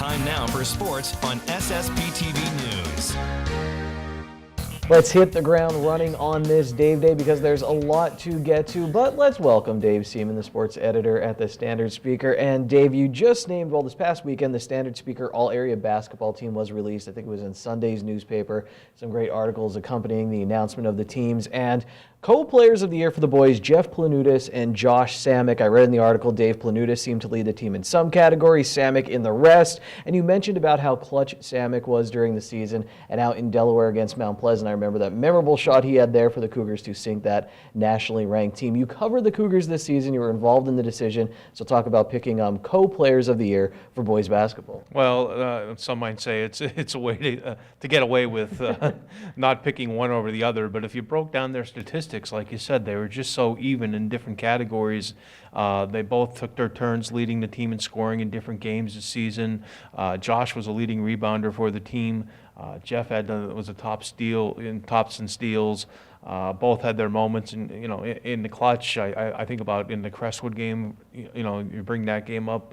Time now for sports on SSPTV News. Let's hit the ground running on this Dave Day because there's a lot to get to, but let's welcome Dave Seaman, the sports editor at the Standard Speaker. And Dave, you just named, well, this past weekend, the Standard Speaker all-area basketball team was released. I think it was in Sunday's newspaper. Some great articles accompanying the announcement of the teams. And co-players of the year for the boys, Jeff Planutis and Josh Samick. I read in the article, Dave Planutis seemed to lead the team in some categories, Samick in the rest. And you mentioned about how clutch Samick was during the season and out in Delaware against Mount Pleasant. I remember that memorable shot he had there for the Cougars to sink that nationally ranked team. You covered the Cougars this season. You were involved in the decision. So talk about picking co-players of the year for boys basketball. Well, some might say it's a way to get away with not picking one over the other. But if you broke down their statistics, like you said, they were just so even in different categories. They both took their turns leading the team in scoring in different games this season. Josh was a leading rebounder for the team. Jeff was a top steal in tops and steals. Both had their moments in the clutch. I think about in the Crestwood game, you bring that game up.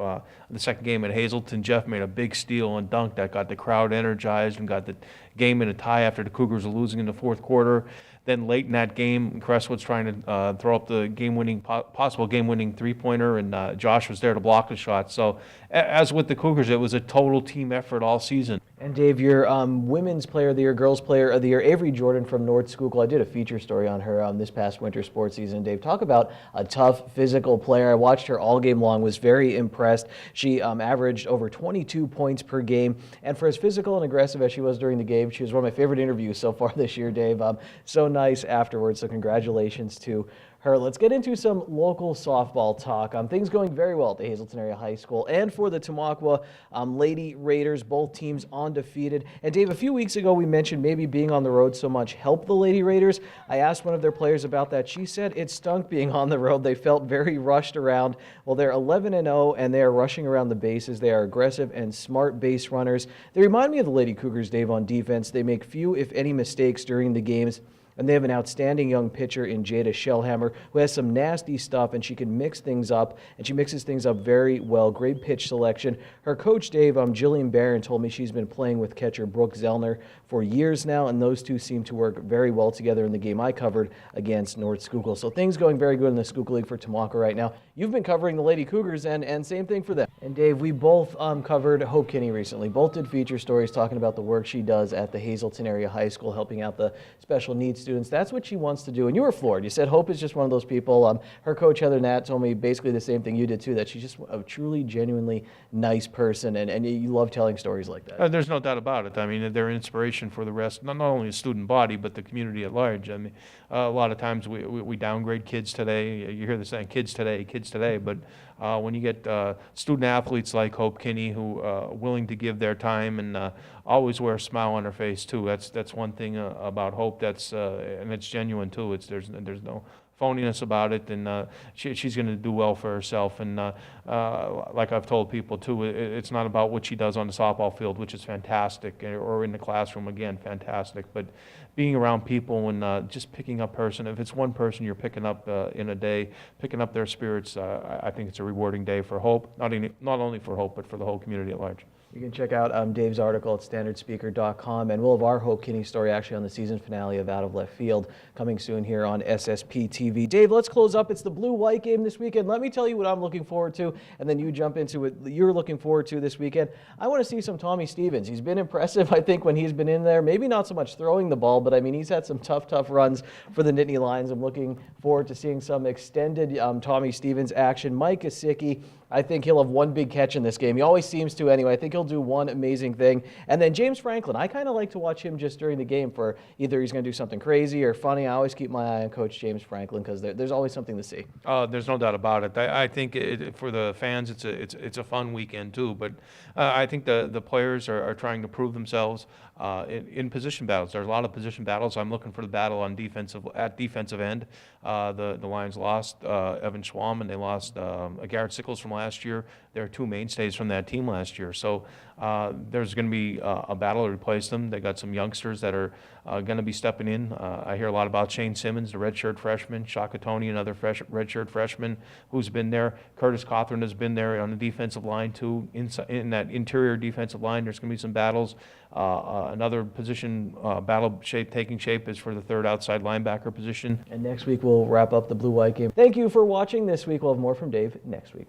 The second game at Hazleton, Jeff made a big steal and dunk that got the crowd energized and got the game in a tie after the Cougars were losing in the fourth quarter. Then late in that game, Crestwood's trying to throw up the possible game-winning three-pointer, and Josh was there to block the shot. So, as with the Cougars, it was a total team effort all season. And Dave, your women's player of the year, girls player of the year, Avery Jordan from North Schuylkill. I did a feature story on her this past winter sports season. Dave, talk about a tough physical player. I watched her all game long, was very impressed. She averaged over 22 points per game. And for as physical and aggressive as she was during the game, she was one of my favorite interviews so far this year, Dave. So nice afterwards, so congratulations to her. Let's get into some local softball talk. Things going very well at the Hazleton Area High School and for the Tamaqua Lady Raiders, both teams undefeated. And Dave, a few weeks ago we mentioned maybe being on the road so much helped the Lady Raiders. I asked one of their players about that. She said it stunk being on the road. They felt very rushed around. Well, they're 11-0 and they are rushing around the bases. They are aggressive and smart base runners. They remind me of the Lady Cougars, Dave, on defense. They make few, if any, mistakes during the games. And they have an outstanding young pitcher in Jada Shellhammer who has some nasty stuff, and she can mix things up, and she mixes things up very well. Great pitch selection. Her coach, Dave, Jillian Barron, told me she's been playing with catcher Brooke Zellner for years now, and those two seem to work very well together in the game I covered against North Schuylkill. So things going very good in the Schuylkill League for Tamaqua right now. You've been covering the Lady Cougars, and same thing for them. And Dave, we both covered Hope Kinney recently. Both did feature stories talking about the work she does at the Hazleton Area High School, helping out the special needs students. That's what she wants to do. And you were floored. You said Hope is just one of those people. Her coach, Heather Nat, told me basically the same thing you did too, that she's just a truly, genuinely nice person, and you love telling stories like that. There's no doubt about it. I mean, they're an inspiration for the rest, not only the student body, but the community at large. I mean, a lot of times we downgrade kids today. You hear the saying, kids today, but when you get student athletes like Hope Kinney who are willing to give their time and always wear a smile on her face too. That's one thing about Hope and it's genuine too. There's no phoniness about it, and she's going to do well for herself. And like I've told people too, it's not about what she does on the softball field, which is fantastic, or in the classroom, again, fantastic. But being around people and just picking up if it's one person you're picking up in a day, picking up their spirits, I think it's a rewarding day for Hope, not only for Hope, but for the whole community at large. You can check out Dave's article at standardspeaker.com, and we'll have our Hope Kinney story actually on the season finale of Out of Left Field coming soon here on SSPTV. Dave, let's close up. It's the blue-white game this weekend. Let me tell you what I'm looking forward to, and then you jump into what you're looking forward to this weekend. I want to see some Tommy Stevens. He's been impressive, I think, when he's been in there. Maybe not so much throwing the ball, but I mean, he's had some tough runs for the Nittany Lions. I'm looking forward to seeing some extended Tommy Stevens action. Mike Gesicki, I think he'll have one big catch in this game. He always seems to anyway. I think he'll do one amazing thing. And then James Franklin, I kind of like to watch him just during the game for either he's going to do something crazy or funny. I always keep my eye on Coach James Franklin because there's always something to see. There's no doubt about it. I think for the fans, it's a fun weekend too. But I think the players are trying to prove themselves in position battles. There's a lot of position battles. I'm looking for the battle on defensive end. The Lions lost Evan Schwam, and they lost Garrett Sickles from last year. There are two mainstays from that team last year. So there's going to be a battle to replace them. They got some youngsters that are going to be stepping in. I hear a lot about Shane Simmons, the redshirt freshman, Shaka Tony, another redshirt freshman who's been there. Curtis Cawthorn has been there on the defensive line too. In that interior defensive line, there's going to be some battles. Another position taking shape is for the third outside linebacker position. And next week we'll wrap up the blue-white game. Thank you for watching this week. We'll have more from Dave next week.